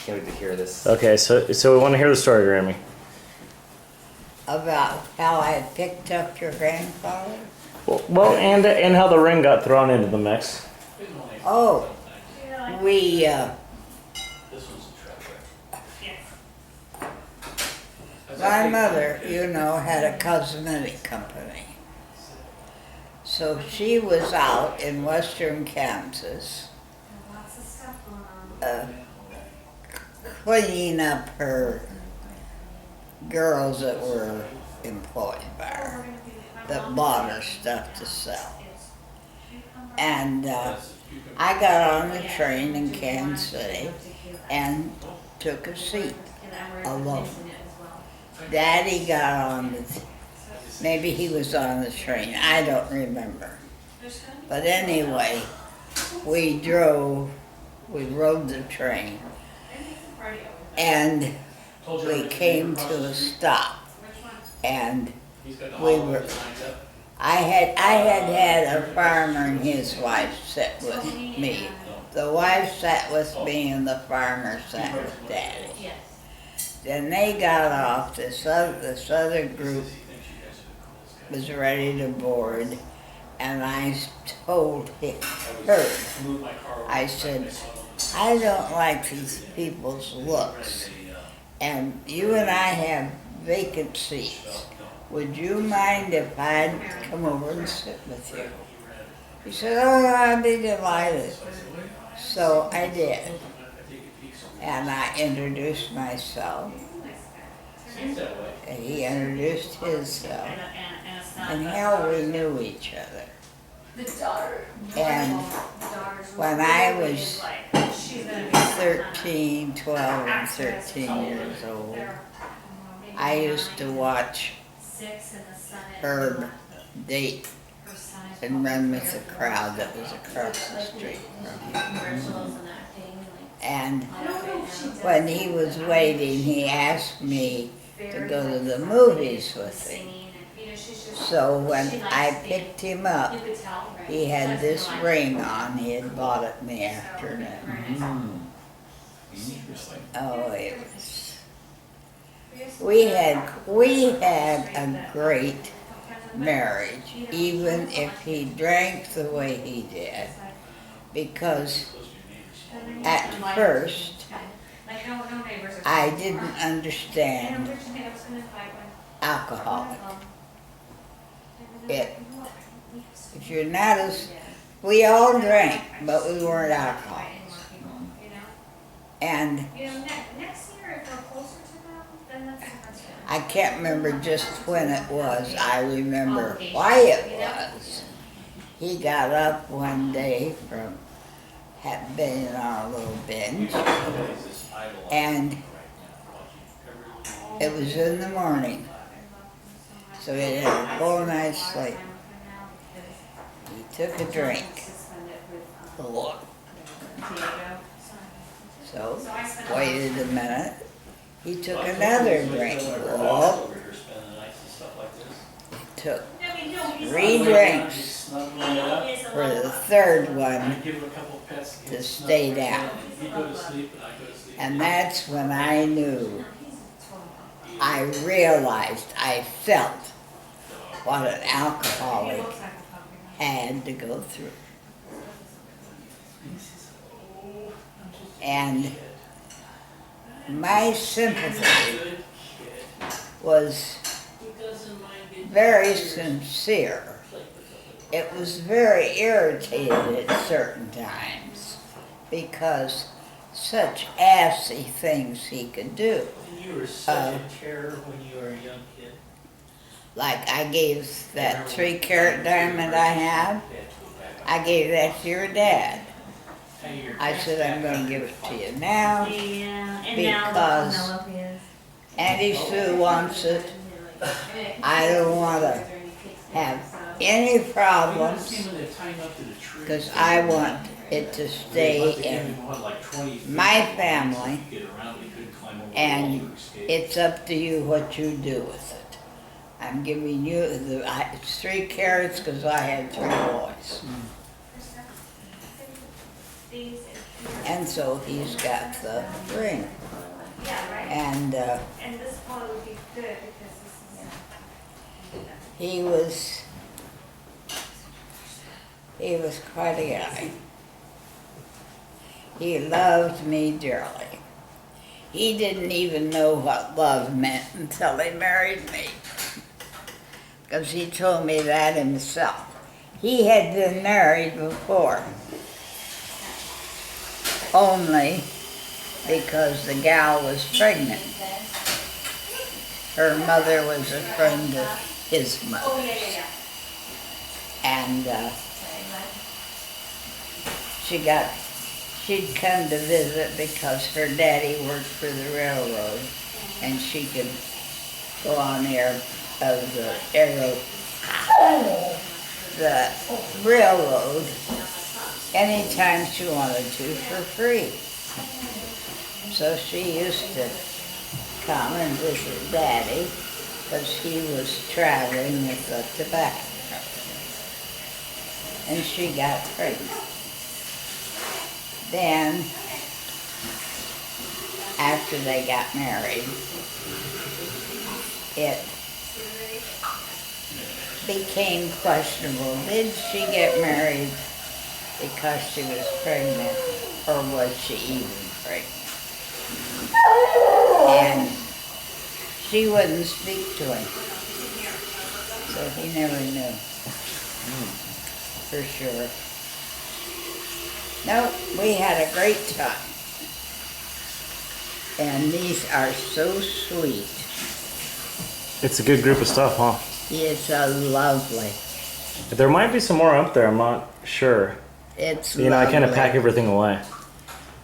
Can't wait to hear this. Okay, so we want to hear the story, Grammy. About how I picked up your grandfather? Well, and how the ring got thrown into the mix. Oh, we, my mother, you know, had a cosmetic company. So she was out in western Kansas cleaning up her girls that were employed by her, that bought her stuff to sell. And I got on the train in Kansas City and took a seat alone. Daddy got on maybe he was on the train, I don't remember. But anyway, we rode the train, and we came to a stop, and I had a farmer and his wife sit with me. The wife sat with me and the farmer sat with Daddy. Then they got off, this other group was ready to board, and I told her, I said, I don't like these people's looks, and you and I have vacant seats. Would you mind if I'd come over and sit with you? He said, oh, I'd be delighted. So I did. And I introduced myself. And he introduced himself. And how we knew each other. And when I was 12 and 13 years old, I used to watch Herb date and run with the crowd that was across the street from him. And when he was waiting, he asked me to go to the movies with him. So when I picked him up, he had this ring on. He had bought it in the afternoon. Oh, it was. We had a great marriage, even if he drank the way he did, because at first I didn't understand alcohol. If you're not we all drank, but we weren't alcoholics. And I can't remember just when it was. I remember why it was. He got up one day from having been on a little binge, and it was in the morning. So he had a full night's sleep. He took a drink. So, waited a minute. He took another drink. He took 3 drinks for the third one to stay down. And that's when I knew, I realized, I felt what an alcoholic had to go through. And my sympathy was very sincere. It was very irritated at certain times because such assy things he could do. You were such a terror when you were a young kid. Like I gave that 3-carat diamond I have, I gave that to your dad. I said, I'm going to give it to you now because Auntie Sue wants it. I don't want to have any problems because I want it to stay in my family, and it's up to you what you do with it. I'm giving you it's 3 carats because I had 3 boys. And so he's got the ring. And And this one would be good because this is. he was quite a guy. He loved me dearly. He didn't even know what love meant until he married me, because he told me that himself. He had been married before, only because the gal was pregnant. Her mother was a friend of his mother's. And she'd come to visit because her daddy worked for the railroad, and she could go on the railroad anytime she wanted to for free. So she used to come and visit Daddy because he was traveling with the tobacco company. And she got pregnant. Then, after they got married, it became questionable. Did she get married because she was pregnant, or was she even pregnant? And she wouldn't speak to him, so he never knew for sure. No, we had a great time. And these are so sweet. It's a good group of stuff, huh? It's a lovely. There might be some more up there. I'm not sure. It's You know, I kind of lovely. pack everything away.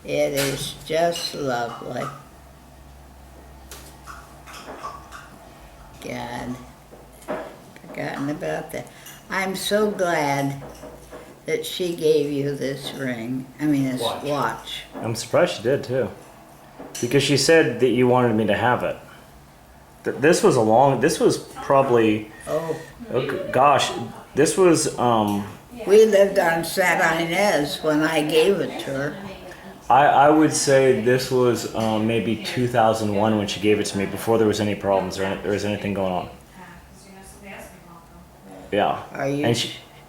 It is just lovely. God, forgotten about that. I'm so glad that she gave you this ring. I mean, this watch. I'm surprised she did too, because she said that you wanted me to have it. This was probably, Oh, gosh, this was, we lived on Santa Ynez when I gave it to her. I would say this was maybe 2001 when she gave it to me, before there was any problems or there was anything going on. Yeah. Are you?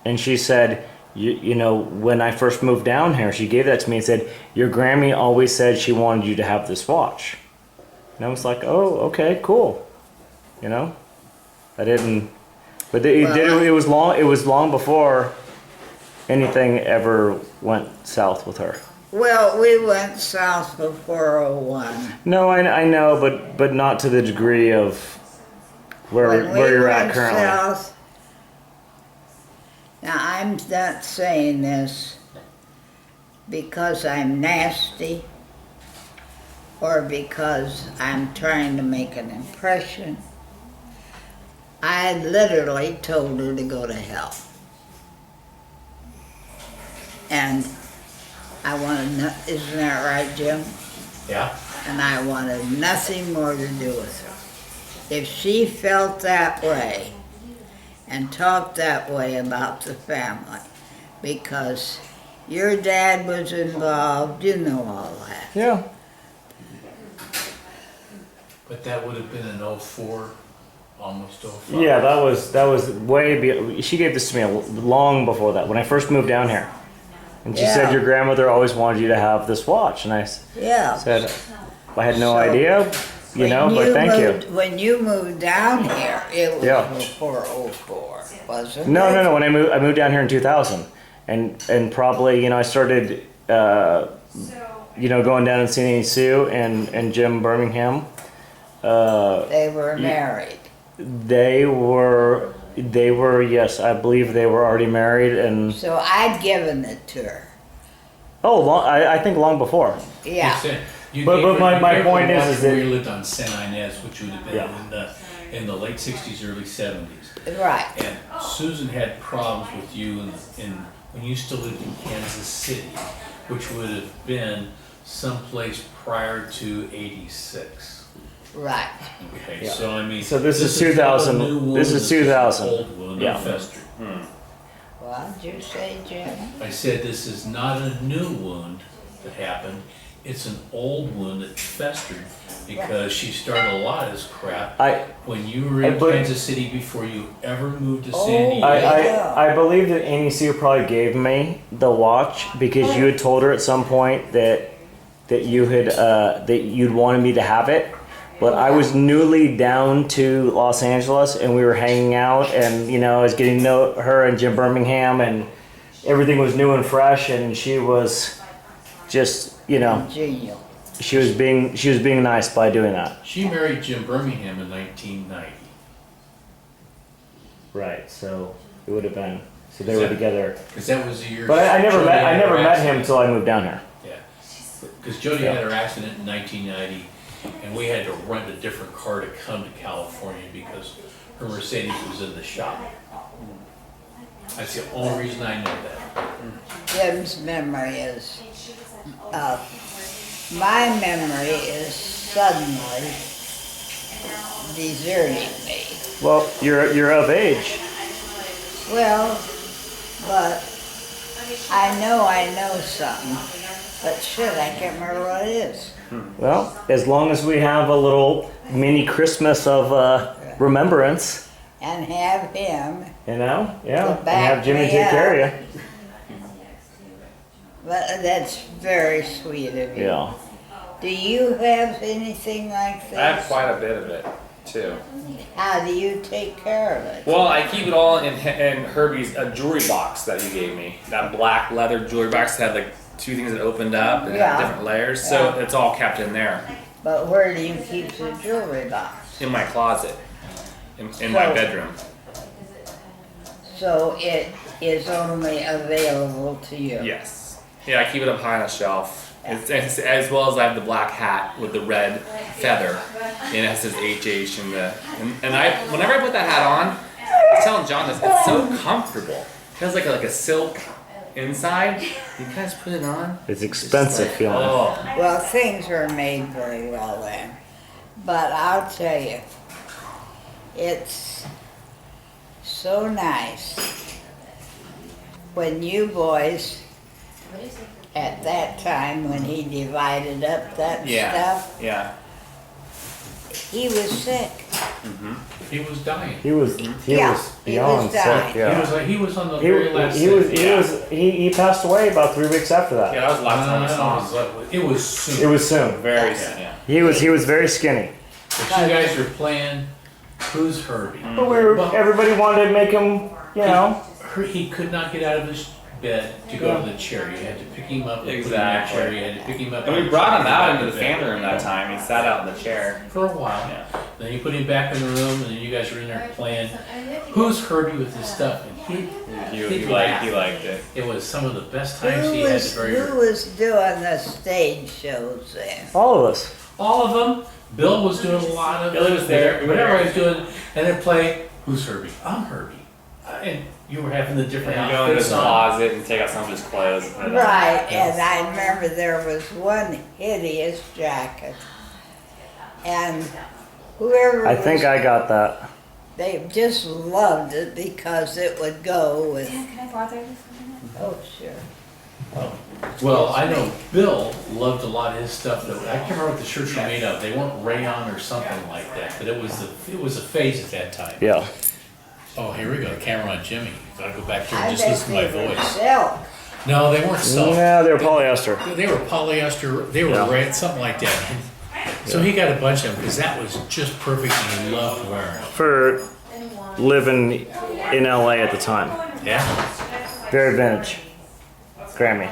And she said, you know, when I first moved down here, she gave that to me and said, your Grammy always said she wanted you to have this watch. And I was like, oh, okay, cool. You know, I didn't, but it was long before anything ever went south with her. Well, we went south before '01. No, I know, but not to the degree of where you're at currently. South, now, I'm not saying this because I'm nasty or because I'm trying to make an impression. I literally told her to go to hell. And I wanted, isn't that right, Jim? Yeah. And I wanted nothing more to do with her. If she felt that way and talked that way about the family, because your dad was involved, you know all that. Yeah. But that would have been in '04, almost '05. Yeah, that was way she gave this to me long before that, when I first moved down here. And she said your grandmother always wanted you to have this watch, and I said I had no idea, but thank you. When you moved down here, it was before '04, wasn't it? No. When I moved down here in 2000, and probably I started going down and seeing Sue and Jim Birmingham. They were married. They were, yes, I believe they were already married, and So I'd given it to her. I think long before. Yeah. But my point is that we lived on St. Inez, which would have been in the late '60s, early '70s. Right. And Susan had problems with you when you still lived in Kansas City, which would have been someplace prior to '86. Right. Okay, Yeah. so I mean, So this is 2000. not a new wound, This is 2000. Old wound, Yeah. festered. What did you say, Jim? I said this is not a new wound. that happened. It's an old wound that festered because she started a lot of this crap when you were in Kansas City before you ever moved to San Diego. I believe that Amy Sue probably gave me the watch because you had told her at some point that you had that you'd wanted me to have it. But I was newly down to Los Angeles and we were hanging out, and you know I was getting to know her and Jim Birmingham, and everything was new and fresh, and she was just, you know, Genial. she was being nice by doing that. She married Jim Birmingham in 1990. Right. So it would have been. So they were together. Because that was the year. But I never Jody met. I had never her met him accident. until I moved down here. Yeah. Because Jody had her accident in 1990, and we had to rent a different car to come to California because her Mercedes was in the shop. That's the only reason I know that. Jim's memory is, my memory is suddenly deserting me. Well, you're of age. Well, but I know something, but shit, I can't remember what it is. Well, as long as we have a little mini Christmas of remembrance, And have him, you know, yeah, To and back have Jimmy me take up. care of but that's very sweet of you. you. Yeah. Do you have anything like this? I have quite a bit of it too. How do you take care of it? Well, I keep it all in Herbie's jewelry box that you gave me. That black leather jewelry box that had like two things that opened up and Yeah. had different layers. So Yeah. it's all kept in there, But where do you keep the jewelry box? in my closet, in my So- bedroom. So it is only available to you? Yes. Yeah, I keep it up high on a shelf. It's, as well as I have the black hat with the red feather, and it says HH and I whenever I put that hat on, I was telling John this, it's so comfortable. It has like a silk inside. You guys put it on. It's expensive It's like, feeling. oh. Well, things are made very well then. But I'll tell you, it's so nice when you boys, at that time when he divided up that Yeah. stuff, Yeah. he was sick. He was dying. He was Yeah, was he beyond was dying. sick. Yeah. He was on the He, very last. he was step. he passed away about 3 weeks after that. Yeah, that was the last time I saw him. It was soon. It was soon. Very soon, yeah. He was very skinny. But you guys were playing Who's Herbie? But everybody wanted to make him, you know. He could not get out of his bed to go to the chair. You had to pick him up and Exactly. put him in that chair. You had to pick him up. And we brought him out into the family room that time. He sat out in the chair. For a while. Yeah. Then you put him back in the room, and then you guys were in there playing Who's Herbie with his stuff. And He liked it. it was some of the best times he had to very Who was doing the stage shows then? All of us. all of them. Bill was doing a lot of Billy it. was there. Whatever I was doing, and then play Who's Herbie? I'm Herbie. And you were having the different And go into his outfits on. closet and take out some of his clothes. And put it on. Right, and I remember there was one hideous jacket. And whoever I think was, I got that. they just loved it because it would go with, Can I bother you? oh, sure. Well, I know Bill loved a lot of his stuff. That I can't remember what the shirts were made of. They weren't rayon or something like that, but it was a phase at that time. Yeah. Oh, here we go. The camera on Jimmy. Gotta go back here I and just bet listen to my they were voice. silk. No, they weren't silk. Yeah, they're polyester. They were polyester. They were Yeah. red, something like that. So he got a bunch of them because that was just perfect, and he loved wearing them. For living in LA at the time. Yeah. Very vintage. Grammy.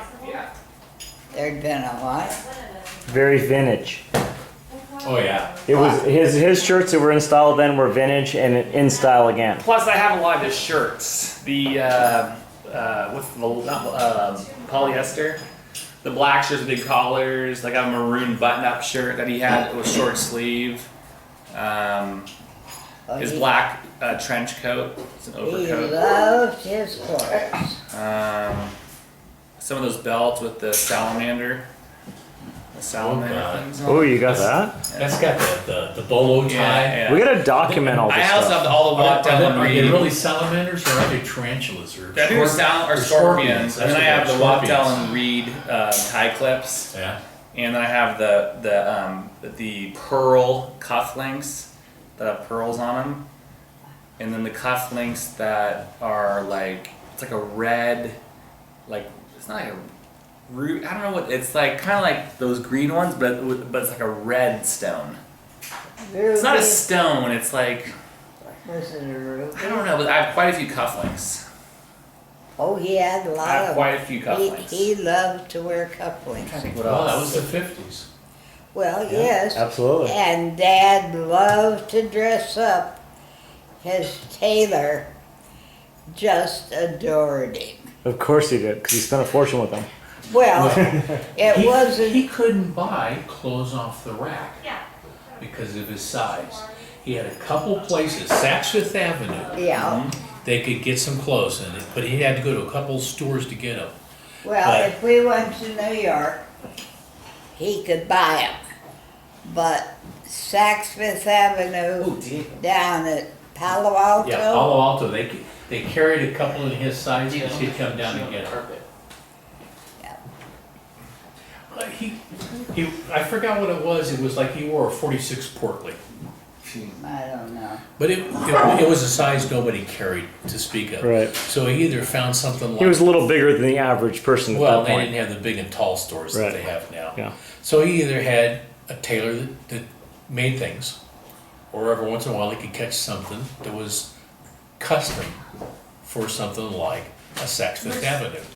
There'd been a what? Very vintage. Oh yeah. It was his shirts that were in style then were vintage and in style again. Plus, I have a lot of his shirts. The what's the polyester, the black shirts with big collars. Like I have a maroon button-up shirt that he had. It was short sleeve. His black trench coat. It's an He overcoat. loved his clothes. Some of those belts with the salamander. The salamander God. things on Oh, it. you got that? That's got the bolo tie. Yeah, yeah. We gotta document all this I also stuff. have all the Wattel and Are they Reed. really salamanders or are they tarantulas or I think they're or scorpions. And then I have the That's what Wattel and Reed tie clips. Yeah. And then I have the pearl cufflinks that have pearls on them, and then the cufflinks that are like it's like a red, like it's not like a root. I don't know what it's like. Kind of like those green ones, but it's like a red stone. It's not a stone. It's like Was it a ruby? I don't know. But I have quite a few cufflinks. Oh, he had a I lot have of quite a few He, cufflinks. he loved to wear I cufflinks. think what Well, that else? was the 50s. Well, Yeah, yes. absolutely. And Dad loved to dress up. His tailor just adored him. Of course he did, because he spent a fortune with them. Well, it He wasn't. couldn't buy clothes off the rack because of his size. He had a couple places, Saks Fifth Avenue. Yeah. They could get some clothes in it, but he had to go to a couple stores to get them. Well, But- if we went to New York, he could buy them. But Saks Fifth Avenue down at Palo Alto. Yeah, Palo Alto, they carried a couple in his size, because he'd come down and get them. I forgot what it was. It was like he wore a 46 Portly. I don't know. But it was a size nobody carried to speak of. Right. So he either found something like. He was a little bigger than the average person at Well, that they point. didn't have the big and tall stores that Right. they have now. Yeah. So he either had a tailor that made things, or every once in a while he could catch something that was custom for something like a Saks Fifth Avenue.